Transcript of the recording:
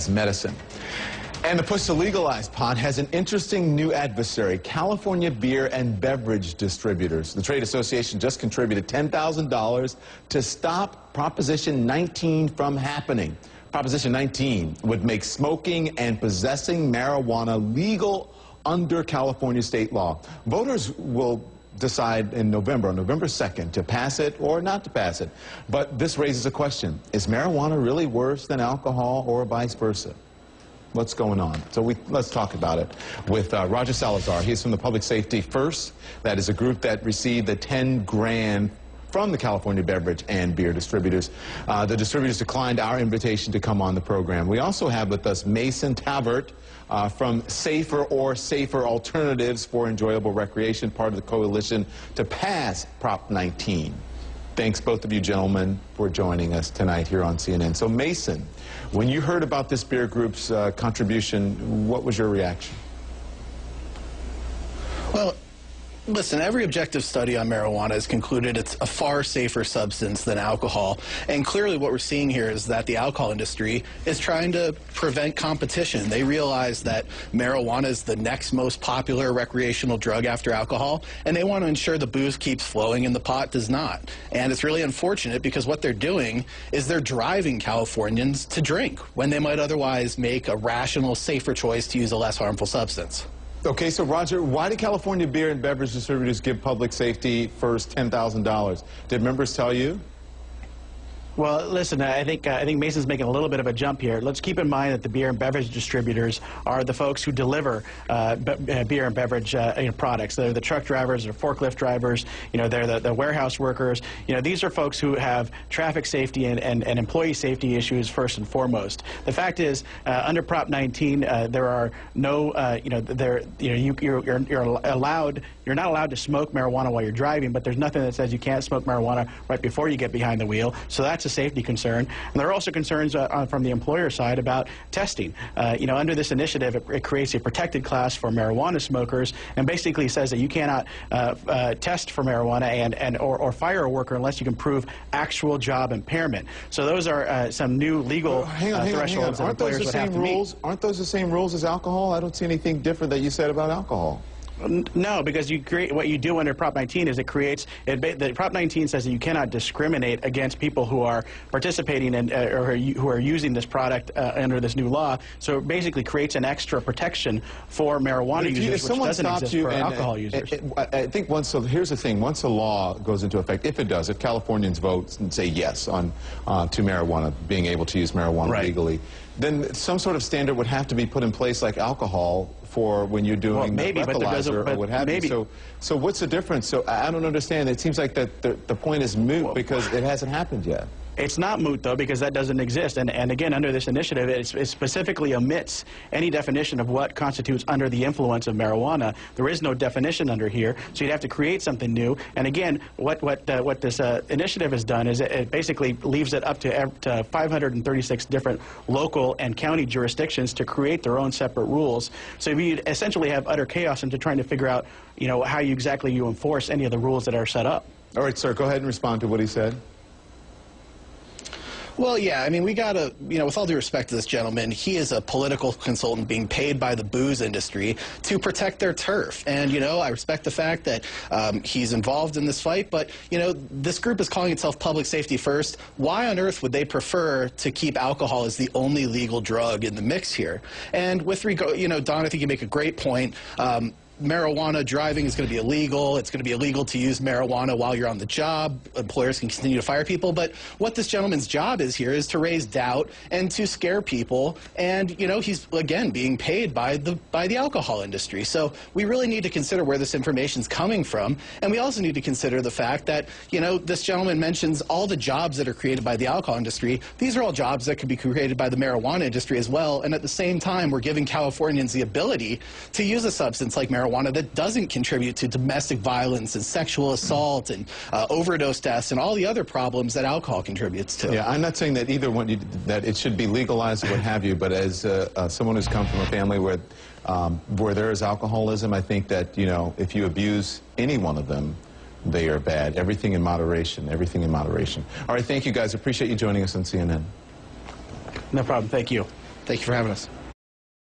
as medicine. And the push to legalize pot has an interesting new adversary, California beer and beverage distributors. The trade association just contributed $10,000 to stop Proposition 19 from happening. Proposition 19 would make smoking and possessing marijuana legal under California state law. Voters will decide in November, on November 2nd, to pass it or not to pass it. But this raises a question. Is marijuana really worse than alcohol or vice versa? What's going on? So let's talk about it with Roger Salazar. He's from the Public Safety First. That is a group that received the $10 grand from the California beverage and beer distributors. The distributors declined our invitation to come on the program. We also have with us Mason Tavert from Safer Alternatives for Enjoyable Recreation, part of the coalition to pass Prop 19. Thanks, both of you gentlemen, for joining us tonight here on CNN. So, Mason, when you heard about this beer group's contribution, what was your reaction? Well, listen, every objective study on marijuana has concluded it's a far safer substance than alcohol. And clearly what we're seeing here is that the alcohol industry is trying to prevent competition. They realize that marijuana is the next most popular recreational drug after alcohol, and they want to ensure the booze keeps flowing and the pot does not. And it's really unfortunate because what they're doing is they're driving Californians to drink when they might otherwise make a rational, safer choice to use a less harmful substance. Okay, so Roger, why did California beer and beverage distributors give Public Safety First $10,000? Did members tell you? Well, listen, I think Mason's making a little bit of a jump here. Let's keep in mind that the beer and beverage distributors are the folks who deliver beer and beverage products. They're the truck drivers, they're forklift drivers, they're the warehouse workers. These are folks who have traffic safety and employee safety issues first and foremost. The fact is, under Prop 19, there are no, you're not allowed to smoke marijuana while you're driving, but there's nothing that says you can't smoke marijuana right before you get behind the wheel. So that's a safety concern. And there are also concerns from the employer side about testing. Under this initiative, it creates a protected class for marijuana smokers and basically says that you cannot test for marijuana or fire a worker unless you can prove actual job impairment. So those are some new legal thresholds that employers would have to meet. Aren't those the same rules as alcohol? I don't see anything different that you said about alcohol. No, because what you do under Prop 19 is the Prop 19 says that you cannot discriminate against people who are participating in or who are using this product under this new law. So it basically creates an extra protection for marijuana users, which doesn't exist for alcohol users. I think here's the thing, once a law goes into effect, if it does, if Californians vote and say yes on to marijuana, being able to use marijuana legally, then some sort of standard would have to be put in place like alcohol for when you're doing breathalyzer or what have you. So what's the difference? So I don't understand. It seems like that the point is moot because it hasn't happened yet. It's not moot, though, because that doesn't exist. And again, under this initiative, it specifically omits any definition of what constitutes under the influence of marijuana. There is no definition under here, so you'd have to create something new. And again, what this initiative has done is it basically leaves it up to 536 different local and county jurisdictions to create their own separate rules. So you essentially have utter chaos into trying to figure out, how exactly you enforce any of the rules that are set up. All right, sir, go ahead and respond to what he said. Well, yeah, I mean, we got to, with all due respect to this gentleman, he is a political consultant being paid by the booze industry to protect their turf. And, I respect the fact that he's involved in this fight, but, this group is calling itself Public Safety First. Why on earth would they prefer to keep alcohol as the only legal drug in the mix here? And with regard, Don, I think you make a great point. Marijuana driving is going to be illegal. It's going to be illegal to use marijuana while you're on the job. Employers can continue to fire people. But what this gentleman's job is here is to raise doubt and to scare people. And, he's, again, being paid by the alcohol industry. So we really need to consider where this information's coming from. And we also need to consider the fact that, this gentleman mentions all the jobs that are created by the alcohol industry. These are all jobs that could be created by the marijuana industry as well. And at the same time, we're giving Californians the ability to use a substance like marijuana that doesn't contribute to domestic violence and sexual assault and overdose deaths and all the other problems that alcohol contributes to. Yeah, I'm not saying that either one that it should be legalized or what have you, but as someone who's come from a family where there is alcoholism, I think that if you abuse any one of them, they are bad. Everything in moderation. Everything in moderation. All right, thank you guys. Appreciate you joining us on CNN. No problem. Thank you. Thank you for having us.